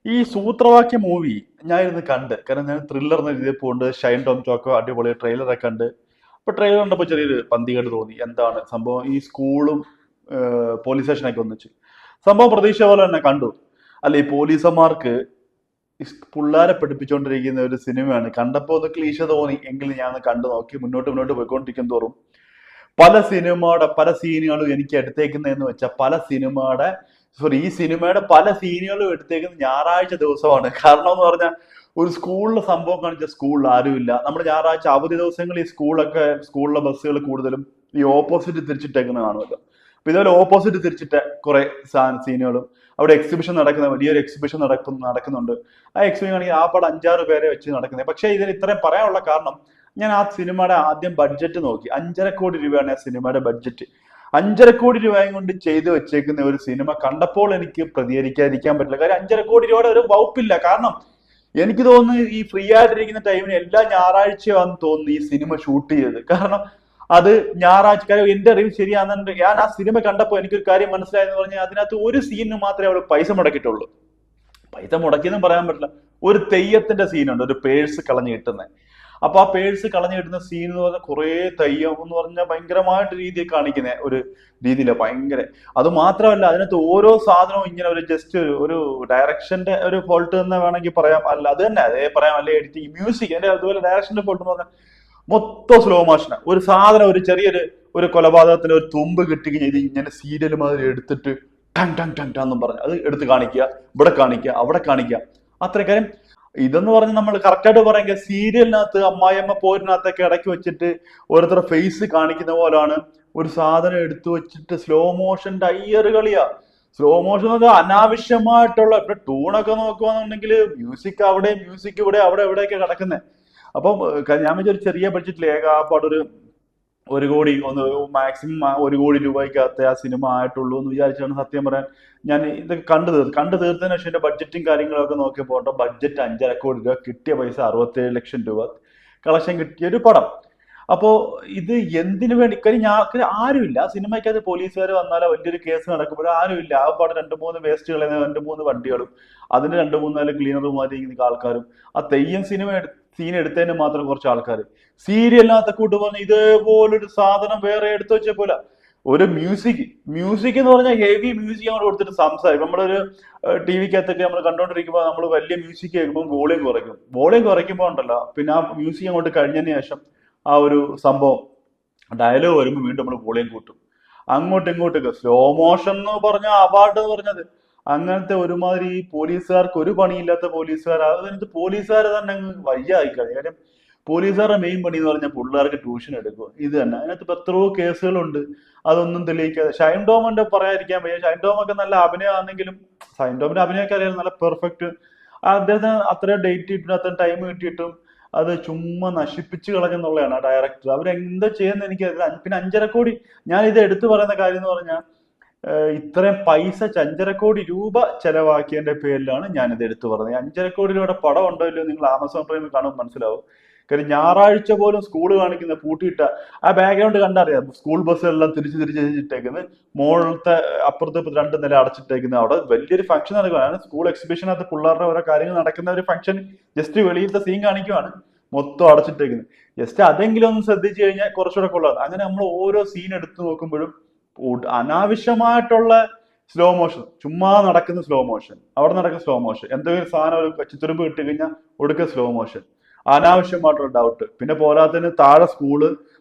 ഈ സൂത്രവാക്യ മൂവി ഞാൻ ഇരുന്ന് കണ്ട്. കാരണം ഞാൻ ത്രില്ലർ എന്ന രീതിയിൽ പോകുന്നുണ്ട്. ഷൈൻ ടോം ചോക്കോ അടിപൊളി ട്രെയിലറൊക്കെ കണ്ട്. അപ്പൊ ട്രെയിലർ കണ്ടപ്പോൾ ചെറിയൊരു പന്തികേട് തോന്നി. എന്താണ് സംഭവം? ഈ സ്കൂളും പോലീസ് സ്റ്റേഷനൊക്കെ ഒന്നിച്ച് സംഭവം പ്രതീക്ഷ പോലെ തന്നെ കണ്ടു. അല്ല, ഈ പോലീസന്മാർക്ക് ഈ പിള്ളേരെ പഠിപ്പിച്ചുകൊണ്ടിരിക്കുന്ന ഒരു സിനിമയാണ്. കണ്ടപ്പോൾ ഒന്ന് ക്ലീശ തോന്നി, എങ്കിലും ഞാൻ ഒന്ന് കണ്ടു നോക്കി. മുന്നോട്ട് മുന്നോട്ട് പോയിക്കൊണ്ടിരിക്കും തോറും പല സീനുകളും എനിക്ക് എടുത്തേക്കുന്നതെന്ന് വെച്ചാൽ ഈ സിനിമയുടെ പല സീനുകളും എടുത്തേക്കുന്നത് ഞായറാഴ്ച ദിവസമാണ്. കാരണം എന്ന് പറഞ്ഞാൽ ഒരു സ്കൂളിലെ സംഭവം കാണിച്ച സ്കൂളിൽ ആരുമില്ല. നമ്മൾ ഞായറാഴ്ച അവധി ദിവസങ്ങളിൽ ഈ സ്കൂളിലെ ബസ്സുകൾ കൂടുതലും ഈ ഓപ്പോസിറ്റ് തിരിച്ചിട്ടേക്കുന്നത് കാണുമല്ലോ. അപ്പൊ ഇതുപോലെ ഓപ്പോസിറ്റ് തിരിച്ചിട്ട കുറെ സീനുകളും അവിടെ വലിയൊരു എക്സിബിഷൻ നടക്കുന്നുണ്ട്. ആ എക്സിബിഷൻ ആണെങ്കിൽ ആ പടം 5-6 പേരെ വെച്ച് നടക്കുന്നത്. പക്ഷേ ഇതിന് ഇത്രയും പറയാനുള്ള കാരണം, ഞാൻ ആ സിനിമയുടെ ആദ്യം ബഡ്ജറ്റ് നോക്കി. 5.5 കോടി രൂപയാണ് ആ സിനിമയുടെ ബഡ്ജറ്റ്. 5.5 കോടി രൂപയും കൊണ്ട് ചെയ്തു വെച്ചേക്കുന്ന ഒരു സിനിമ കണ്ടപ്പോൾ എനിക്ക് പ്രതികരിക്കാതിരിക്കാൻ പറ്റില്ല. കാര്യം 5.5 കോടി രൂപയുടെ ഒരു വകുപ്പില്ല. കാരണം എനിക്ക് തോന്നുന്നു ഈ ഫ്രീ ആയിട്ടിരിക്കുന്ന ടൈമിന് എല്ലാ ഞായറാഴ്ചയാണെന്ന് തോന്നുന്നു ഈ സിനിമ ഷൂട്ട് ചെയ്തത്. കാരണം അത് ഞായറാഴ്ച, കാര്യം എന്റെ അറിവ് ശരിയാണെന്നുണ്ട്. ഞാൻ ആ സിനിമ കണ്ടപ്പോൾ എനിക്കൊരു കാര്യം മനസ്സിലായെന്ന് പറഞ്ഞാൽ, അതിനകത്ത് ഒരു സീനിന് മാത്രമേ അവൾ പൈസ മുടക്കിയിട്ടുള്ളൂ. പൈസ മുടക്കിയെന്നും പറയാൻ പറ്റില്ല. ഒരു തെയ്യത്തിന്റെ സീനുണ്ട്, ഒരു പേഴ്സ് കളഞ്ഞു കിട്ടുന്നത്. അപ്പൊ ആ പേഴ്സ് കളഞ്ഞു കിട്ടുന്ന സീൻ എന്ന് പറഞ്ഞാൽ കുറെ തെയ്യം എന്ന് പറഞ്ഞാൽ ഭയങ്കരമായിട്ട് രീതിയിൽ കാണിക്കുന്ന ഒരു രീതിയില് ഭയങ്കര. അത് മാത്രമല്ല, അതിനകത്ത് ഓരോ സാധനവും ഇങ്ങനെ ഒരു ജസ്റ്റ് ഒരു ഡയറക്ഷന്റെ ഒരു ഫോൾട്ട് എന്ന് വേണമെങ്കിൽ പറയാം. അല്ല, അത് തന്നെ അതേ പറയാം. അല്ലെ എഡിറ്റിംഗ്, മ്യൂസിക്, എന്റെ അതുപോലെ ഡയറക്ഷന്റെ ഫോൾട്ട് എന്ന് പറഞ്ഞാൽ മൊത്തം സ്ലോ മോഷന്. ഒരു സാധനം, ഒരു കൊലപാതകത്തിന് ഒരു തുമ്പ് കിട്ടിക്കഴിഞ്ഞാൽ ഇത് ഇങ്ങനെ സീരിയൽ മാതിരി എടുത്തിട്ട് ടങ് ടങ് ടങ് ടങ് എന്നും പറഞ്ഞു അത് എടുത്ത് കാണിക്കുക, ഇവിടെ കാണിക്കുക, അവിടെ കാണിക്കുക. അത്രയും കാര്യം. ഇതെന്ന് പറഞ്ഞ് നമ്മൾ കറക്റ്റായിട്ട് പറയാമെങ്കിൽ സീരിയലിനകത്ത് അമ്മായിയമ്മ പോരിനകത്തൊക്കെ ഇടയ്ക്ക് വെച്ചിട്ട് ഓരോരുത്തരുടെ ഫേസ് കാണിക്കുന്ന പോലാണ് ഒരു സാധനം എടുത്തു വെച്ചിട്ട് സ്ലോ മോഷന്റെ അയ്യറ് കളിയാ. സ്ലോ മോഷൻ എന്ന് അനാവശ്യമായിട്ടുള്ള ഇപ്പൊ ടൂണൊക്കെ നോക്കുകയാണെന്നുണ്ടെങ്കിൽ മ്യൂസിക് അവിടെ, മ്യൂസിക് ഇവിടെ, അവിടെ എവിടെയൊക്കെ കിടക്കുന്നത്. അപ്പം ഞാൻ വിചാരിച്ചു ചെറിയ ബഡ്ജറ്റിൽ ഏകാപ്പാടൊരു 1 കോടി, മാക്സിമം 1 കോടി രൂപയ്ക്കകത്ത് ആ സിനിമ ആയിട്ടുള്ളൂ എന്ന് വിചാരിച്ചാണ് സത്യം പറയാൻ ഞാൻ ഇതൊക്കെ കണ്ടു തീർത്തതിന് ശേഷം എന്റെ ബഡ്ജറ്റും കാര്യങ്ങളൊക്കെ നോക്കിയപ്പോൾ ബഡ്ജറ്റ് 5.5 കോടി രൂപ, കിട്ടിയ പൈസ 67 ലക്ഷം രൂപ കളക്ഷൻ കിട്ടിയ ഒരു പടം. അപ്പോ ഇത് എന്തിനു വേണ്ടി? കാര്യം ഞാൻ ആരുമില്ല ആ സിനിമയ്ക്കകത്ത്. പോലീസുകാർ വന്നാലോ വലിയൊരു കേസ് നടക്കുമ്പോഴോ ആരുമില്ല. ആ പാട് 2-3 വേസ്റ്റുകൾ, 2-3 വണ്ടികളും അതിന് 2-3-4 ക്ലീനർമാരി ആൾക്കാരും, ആ തെയ്യം സീൻ എടുത്തതിന് മാത്രം കുറച്ച് ആൾക്കാർ. സീരിയലിനകത്തെ കൂട്ട് പറഞ്ഞ ഇതേപോലൊരു സാധനം വേറെ എടുത്തു വെച്ച പോലെ ഒരു മ്യൂസിക് എന്ന് പറഞ്ഞാൽ ഹെവി മ്യൂസിക് നമ്മൾ കൊടുത്തിട്ട് സംസാരിക്കും. നമ്മളൊരു ടി വിക്കകത്തൊക്കെ നമ്മൾ കണ്ടോണ്ടിരിക്കുമ്പോൾ നമ്മൾ വലിയ മ്യൂസിക് കേൾക്കുമ്പോൾ വോളിയം കുറയ്ക്കുമ്പോൾ ഉണ്ടല്ലോ, പിന്നെ ആ മ്യൂസിക് അങ്ങോട്ട് കഴിഞ്ഞതിന് ശേഷം ആ ഒരു സംഭവം ഡയലോഗ് വരുമ്പോൾ വീണ്ടും നമ്മൾ വോളിയം കൂട്ടും. അങ്ങോട്ടും ഇങ്ങോട്ടൊക്കെ സ്ലോ മോഷൻ എന്ന് പറഞ്ഞ അവാർഡ് എന്ന് പറഞ്ഞത് അങ്ങനത്തെ ഒരുമാതിരി. പോലീസുകാർക്ക് ഒരു പണിയില്ലാത്ത പോലീസുകാർ, അതിനകത്ത് പോലീസുകാരെ തന്നെ അങ്ങ് വയ്യായിക്കളി. കാര്യം പോലീസുകാരുടെ മെയിൻ പണി എന്ന് പറഞ്ഞാൽ പിള്ളേർക്ക് ട്യൂഷൻ എടുക്കുക, ഇത് തന്നെ. അതിനകത്ത് ഇപ്പൊ എത്രയോ കേസുകളുണ്ട്, അതൊന്നും തെളിയിക്കാതെ. ഷൈൻ ടോമിന്റെ പറയാതിരിക്കാൻ വയ്യ. ഷൈൻ ടോമൊക്കെ നല്ല അഭിനയമാണെങ്കിലും, ഷൈൻ ടോമിന്റെ അഭിനയമൊക്കെ അറിയാം, നല്ല പെർഫെക്റ്റ്. അദ്ദേഹത്തിന് അത്രയും ഡേറ്റ് കിട്ടിയിട്ടും അത്രയും ടൈം കിട്ടിയിട്ടും അത് ചുമ്മാ നശിപ്പിച്ചു കളഞ്ഞെന്നുള്ളതാണ് ആ ഡയറക്ടർ. അവരെന്താ ചെയ്യുന്നത് എനിക്കറിയില്ല. പിന്നെ 5.5 കോടി, ഞാൻ ഇത് എടുത്തു പറയുന്ന കാര്യം എന്ന് പറഞ്ഞാൽ, ഇത്രയും പൈസ 5.5 കോടി രൂപ ചെലവാക്കിയതിന്റെ പേരിലാണ് ഞാനിത് എടുത്തു പറഞ്ഞത്. 5.5 കോടി രൂപയുടെ പടം ഉണ്ടോ ഇല്ലയോ നിങ്ങൾ ആമസോൺ പ്രൈമിൽ കാണുമ്പോൾ മനസ്സിലാവും. കാര്യം ഞായറാഴ്ച പോലും സ്കൂൾ കാണിക്കുന്ന പൂട്ടിയിട്ട ആ ബാക്ക്ഗ്രൗണ്ട് കണ്ടറിയാം. സ്കൂൾ ബസ്സുകളെല്ലാം തിരിച്ചിട്ടേക്കുന്നത്, മുകളിലത്തെ അപ്പുറത്ത് 2 നില അടച്ചിട്ടേക്കുന്നത്. അവിടെ വലിയൊരു ഫംഗ്ഷൻ നടക്കുകയാണ്. സ്കൂൾ എക്സിബിഷനകത്ത് പിള്ളേരുടെ ഓരോ കാര്യങ്ങൾ നടക്കുന്ന ഒരു ഫംഗ്ഷൻ ജസ്റ്റ് വെളിയിലത്തെ സീൻ കാണിക്കുവാണ്, മൊത്തം അടച്ചിട്ടേക്കുന്നത്. ജസ്റ്റ് അതെങ്കിലും ഒന്ന് ശ്രദ്ധിച്ചു കഴിഞ്ഞാൽ കുറച്ചുകൂടെ കൊള്ളാം. അങ്ങനെ നമ്മൾ ഓരോ സീൻ എടുത്തു നോക്കുമ്പോഴും അനാവശ്യമായിട്ടുള്ള സ്ലോ മോഷൻ, ചുമ്മാ നടക്കുന്ന സ്ലോ മോഷൻ, അവിടെ നടക്കുന്ന സ്ലോ മോഷൻ, എന്തെങ്കിലും സാധനം ഒരു ചിത്തുരുമ്പ് കിട്ടി കഴിഞ്ഞാൽ ഒടുക്ക സ്ലോ മോഷൻ, അനാവശ്യമായിട്ടുള്ള ഡൗട്ട്. പിന്നെ പോരാത്തതിന് താഴെ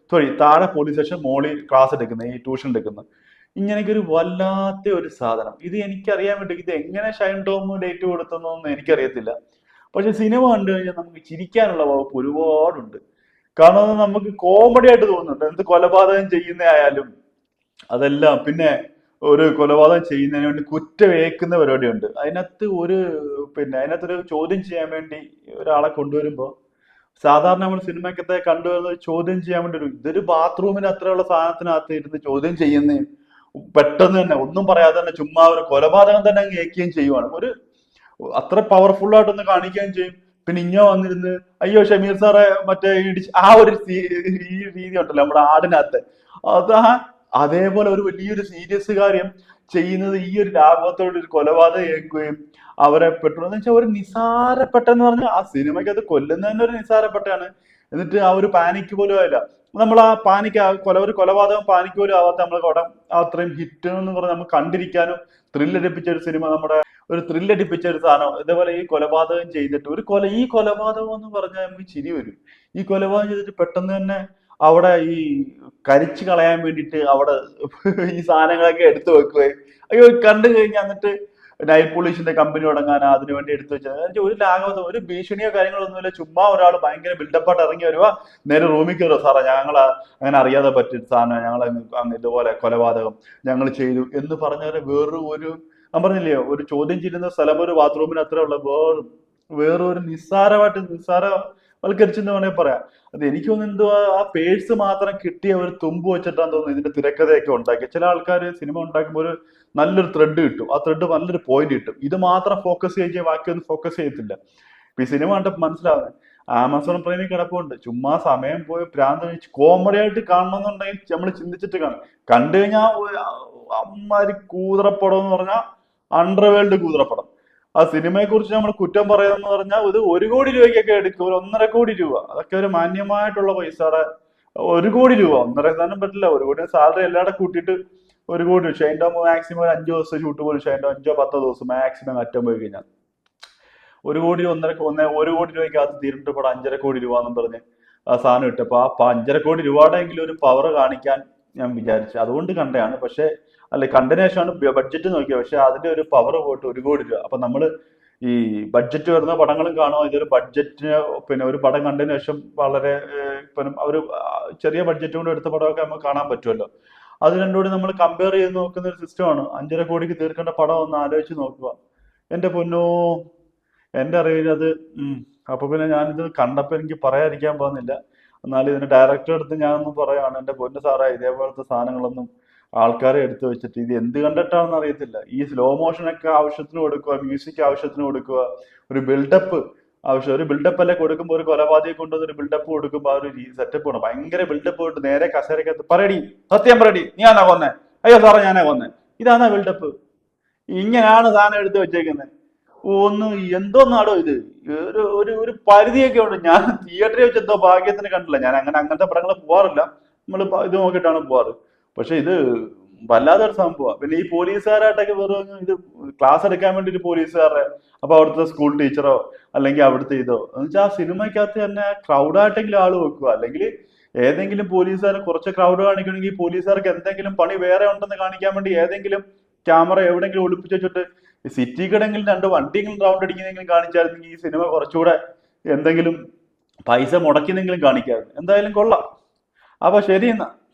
പോലീസ് സ്റ്റേഷൻ, മോളി ക്ലാസ് എടുക്കുന്നത്, ഈ ട്യൂഷൻ എടുക്കുന്നത്. ഇങ്ങനെയൊക്കെ ഒരു വല്ലാത്ത ഒരു സാധനം. ഇത് എനിക്കറിയാൻ വേണ്ടി ഇത് എങ്ങനെ ഷൈൻ ടോം ഡേറ്റ് കൊടുത്തെന്നൊന്നും എനിക്കറിയത്തില്ല. പക്ഷെ സിനിമ കണ്ടു കഴിഞ്ഞാൽ നമുക്ക് ചിരിക്കാനുള്ള വകുപ്പ് ഒരുപാടുണ്ട്. കാരണം നമുക്ക് കോമഡി ആയിട്ട് തോന്നുന്നുണ്ട്. എന്ത് കൊലപാതകം ചെയ്യുന്നതായാലും അതെല്ലാം. പിന്നെ ഒരു കൊലപാതകം ചെയ്യുന്നതിന് വേണ്ടി കുറ്റമേക്കുന്ന പരിപാടിയുണ്ട്. അതിനകത്തൊരു ചോദ്യം ചെയ്യാൻ വേണ്ടി ഒരാളെ കൊണ്ടുവരുമ്പോൾ, സാധാരണ നമ്മൾ സിനിമക്കത്തെ കണ്ടുവരുന്നത് ചോദ്യം ചെയ്യാൻ വേണ്ടി ഇതൊരു ബാത്റൂമിന് അത്രയുള്ള സാധനത്തിനകത്ത് ഇരുന്ന് ചോദ്യം ചെയ്യുന്നതും പെട്ടെന്ന് തന്നെ ഒന്നും പറയാതെ തന്നെ ചുമ്മാ ഒരു കൊലപാതകം തന്നെ അങ്ങ് ഏൽക്കുകയും ചെയ്യുവാണ്. അത്ര പവർഫുൾ ആയിട്ടൊന്ന് കാണിക്കുകയും ചെയ്യും. പിന്നെ വന്നിരുന്ന് അയ്യോ ഷമീർ സാറെ മറ്റേ ഇടിച്ച് ആ ഒരു ഈ രീതി ഉണ്ടല്ലോ നമ്മുടെ ആടിനകത്ത്, അത് അതേപോലെ ഒരു വലിയൊരു സീരിയസ് കാര്യം ചെയ്യുന്നത് ഈ ഒരു ലാഘവത്തോടെ ഒരു കൊലപാതകം ഏൽക്കുകയും അവരെ പെട്ടു എന്ന് വെച്ചാൽ ഒരു നിസാരപ്പെട്ടെന്ന് പറഞ്ഞാൽ ആ സിനിമയ്ക്ക് അത് കൊല്ലുന്നതന്നെ ഒരു നിസാരപ്പെട്ടാണ്. എന്നിട്ട് ആ ഒരു പാനിക്ക് പോലും ആയില്ല. നമ്മൾ ആ പാനിക്ക് ഒരു കൊലപാതകം പാനിക്ക് പോലും ആവാത്ത നമ്മൾ പടം അത്രയും ഹിറ്റ് എന്ന് പറഞ്ഞാൽ നമുക്ക് കണ്ടിരിക്കാനും ത്രില്ലടിപ്പിച്ച ഒരു സിനിമ, നമ്മുടെ ഒരു ത്രില്ലടിപ്പിച്ച ഒരു സാധനം. ഇതേപോലെ ഈ കൊലപാതകം ചെയ്തിട്ട് ഈ കൊലപാതകം എന്ന് പറഞ്ഞാൽ നമുക്ക് ചിരി വരും. ഈ കൊലപാതകം ചെയ്തിട്ട് പെട്ടെന്ന് തന്നെ അവിടെ ഈ കരിച്ചു കളയാൻ വേണ്ടിയിട്ട് അവിടെ ഈ സാധനങ്ങളൊക്കെ എടുത്തു വെക്കുകയും, അയ്യോ കണ്ടു കഴിഞ്ഞാൽ എന്നിട്ട് നൈറ്റ് പോളിഷിന്റെ കമ്പനി തുടങ്ങാനാ അതിനു വേണ്ടി എടുത്തു വെച്ചത്. ഒരു ലാഘവതോ ഒരു ഭീഷണിയോ കാര്യങ്ങളോ ഒന്നുമില്ല. ചുമ്മാ ഒരാൾ ഭയങ്കര ബിൽഡപ്പായിട്ട് ഇറങ്ങി വരുവാ, നേരെ റൂമിൽ കയറുക, സാറേ ഞങ്ങൾ അങ്ങനെ അറിയാതെ പറ്റിയ സാധനം, ഞങ്ങൾ ഇതുപോലെ കൊലപാതകം ഞങ്ങൾ ചെയ്തു എന്ന് പറഞ്ഞാൽ വേറൊരു ഞാൻ പറഞ്ഞില്ലയോ, ഒരു ചോദ്യം ചെയ്യുന്ന സ്ഥലം ഒരു ബാത്റൂമിന് അത്ര ഉള്ള വേറൊരു നിസ്സാരവൽക്കരിച്ചെന്ന് വേണമെങ്കിൽ പറയാം. അത് എനിക്ക് തോന്നുന്നു എന്തോ ആ പേഴ്സ് മാത്രം കിട്ടിയ ഒരു തുമ്പ് വെച്ചിട്ടാന്ന് തോന്നുന്നു ഇതിന്റെ തിരക്കഥയൊക്കെ ഉണ്ടാക്കി. ചില ആൾക്കാർ സിനിമ ഉണ്ടാക്കുമ്പോൾ ഒരു നല്ലൊരു ത്രെഡ് കിട്ടും, ആ ത്രെഡ് നല്ലൊരു പോയിന്റ് കിട്ടും. ഇത് മാത്രം ഫോക്കസ് ചെയ്യുക, ബാക്കിയൊന്നും ഫോക്കസ് ചെയ്യത്തില്ല. ഇപ്പൊ ഈ സിനിമ കണ്ടപ്പോൾ മനസ്സിലാവുന്നത് ആമസോൺ പ്രൈമിൽ കിടപ്പുണ്ട്, ചുമ്മാ സമയം പോയി ഭ്രാന്ത് കഴിച്ച് കോമഡി ആയിട്ട് കാണണമെന്നുണ്ടെങ്കിൽ നമ്മൾ ചിന്തിച്ചിട്ട് കാണും. കണ്ടു കഴിഞ്ഞാൽ അമ്മാതിരി കൂതറപ്പടം എന്ന് പറഞ്ഞാൽ അണ്ടർവേൾഡ് കൂതറപ്പടം. ആ സിനിമയെ കുറിച്ച് നമ്മൾ കുറ്റം പറയാന്ന് പറഞ്ഞാൽ ഇത് 1 കോടി രൂപയ്ക്കൊക്കെ എടുക്കും, ഒരു 1.5 കോടി രൂപ, അതൊക്കെ ഒരു മാന്യമായിട്ടുള്ള പൈസയുടെ. 1 കോടി രൂപ, 1.5 പറ്റില്ല, 1 കോടി സാലറി എല്ലാവരുടെ കൂട്ടിയിട്ട് 1 കോടി. ഷൈൻ ടോം മാക്സിമം ഒരു 5 ദിവസം ഷൂട്ട് പോലും, ഷൈൻ ടോം 5-10 ദിവസം മാക്സിമം അറ്റം പോയി കഴിഞ്ഞാൽ 1 കോടി 1 കോടി രൂപയ്ക്കകത്ത് തീരുന്ന പടം 5.5 കോടി രൂപ എന്നും പറഞ്ഞ് ആ സാധനം ഇട്ടപ്പോ ആ 5.5 കോടി രൂപയുടെ എങ്കിലും ഒരു പവർ കാണിക്കാൻ ഞാൻ വിചാരിച്ചു, അതുകൊണ്ട് കണ്ടതാണ്. പക്ഷെ അല്ലെ കണ്ടതിന് ശേഷമാണ് ബഡ്ജറ്റ് നോക്കിയത്, പക്ഷെ അതിന്റെ ഒരു പവർ പോയിട്ട് 1 കോടി രൂപ. അപ്പൊ നമ്മള് ഈ ബഡ്ജറ്റ് വരുന്ന പടങ്ങളും കാണുമോ, ഇതൊരു ബഡ്ജറ്റിന് പിന്നെ ഒരു പടം കണ്ടതിന് ശേഷം വളരെ ഒരു ചെറിയ ബഡ്ജറ്റ് കൊണ്ട് എടുത്ത പടമൊക്കെ നമുക്ക് കാണാൻ പറ്റുമല്ലോ. അത് രണ്ടുകൂടി നമ്മൾ കമ്പയർ ചെയ്ത് നോക്കുന്ന ഒരു സിസ്റ്റമാണ്. 5.5 കോടിക്ക് തീർക്കേണ്ട പടം ഒന്ന് ആലോചിച്ച് നോക്കുക. എന്റെ പൊന്നോ, എന്റെ അറിവിൽ അത് അപ്പൊ പിന്നെ ഞാനിത് കണ്ടപ്പോ എനിക്ക് പറയാതിരിക്കാൻ പോകുന്നില്ല. എന്നാലും ഇതിന്റെ ഡയറക്ടർ അടുത്ത് ഞാനൊന്നും പറയാണ്, എന്റെ പൊന്നു സാറേ ഇതേപോലത്തെ സാധനങ്ങളൊന്നും ആൾക്കാരെ എടുത്തു വെച്ചിട്ട് ഇത് എന്ത് കണ്ടിട്ടാണെന്ന് അറിയത്തില്ല. ഈ സ്ലോ മോഷനൊക്കെ ആവശ്യത്തിന് കൊടുക്കുക, മ്യൂസിക് ആവശ്യത്തിന് കൊടുക്കുക, ഒരു ബിൽഡപ്പ് ഒരു ബിൽഡപ്പ് അല്ലെ കൊടുക്കുമ്പോൾ, ഒരു കൊലപാതകം കൊണ്ടുവന്ന് ഒരു ബിൽഡപ്പ് കൊടുക്കുമ്പോൾ ആ ഒരു സെറ്റപ്പ് വേണം. ഭയങ്കര ബിൽഡപ്പ് കൊണ്ട് നേരെ കസേരക്കകത്ത് പറയടി, സത്യം പറയടി, നീയാണോ കൊന്നേ, അയ്യോ സാറേ ഞാനാ കൊന്നേ, ഇതാണോ ബിൽഡപ്പ്? ഇങ്ങനെയാണ് സാധനം എടുത്തു വെച്ചേക്കുന്നത്. എന്തോന്നാടോ ഇത്? ഒരു പരിധിയൊക്കെ ഉണ്ട്. ഞാൻ തിയേറ്ററിൽ വെച്ച് എന്തോ ഭാഗ്യത്തിന് കണ്ടില്ല. ഞാൻ അങ്ങനത്തെ പടങ്ങൾ പോവാറില്ല, നമ്മൾ ഇത് നോക്കിയിട്ടാണ് പോവാറ്. പക്ഷെ ഇത് വല്ലാത്തൊരു സംഭവമാണ്. പിന്നെ ഈ പോലീസുകാരായിട്ടൊക്കെ വെറുതെ ഇത് ക്ലാസ് എടുക്കാൻ വേണ്ടി ഒരു പോലീസുകാരെ, അപ്പൊ അവിടുത്തെ സ്കൂൾ ടീച്ചറോ അല്ലെങ്കിൽ അവിടുത്തെ ഇതോ എന്ന് വെച്ചാൽ ആ സിനിമയ്ക്കകത്ത് തന്നെ ക്രൗഡായിട്ടെങ്കിലും ആള് വെക്കുക. അല്ലെങ്കിൽ ഏതെങ്കിലും പോലീസുകാരെ കുറച്ച് ക്രൗഡ് കാണിക്കണമെങ്കിൽ പോലീസുകാർക്ക് എന്തെങ്കിലും പണി വേറെ ഉണ്ടെന്ന് കാണിക്കാൻ വേണ്ടി ഏതെങ്കിലും ക്യാമറ എവിടെയെങ്കിലും ഒളിപ്പിച്ച് വെച്ചിട്ട് സിറ്റി കിടെങ്കിലും 2 വണ്ടിയെങ്കിലും റൗണ്ട് അടിക്കുന്നെങ്കിലും കാണിച്ചായിരുന്നെങ്കിൽ ഈ സിനിമ കുറച്ചുകൂടെ എന്തെങ്കിലും പൈസ മുടക്കിയെന്നെങ്കിലും കാണിക്കായിരുന്നു. എന്തായാലും കൊള്ളാം. അപ്പൊ ശരി എന്നാ.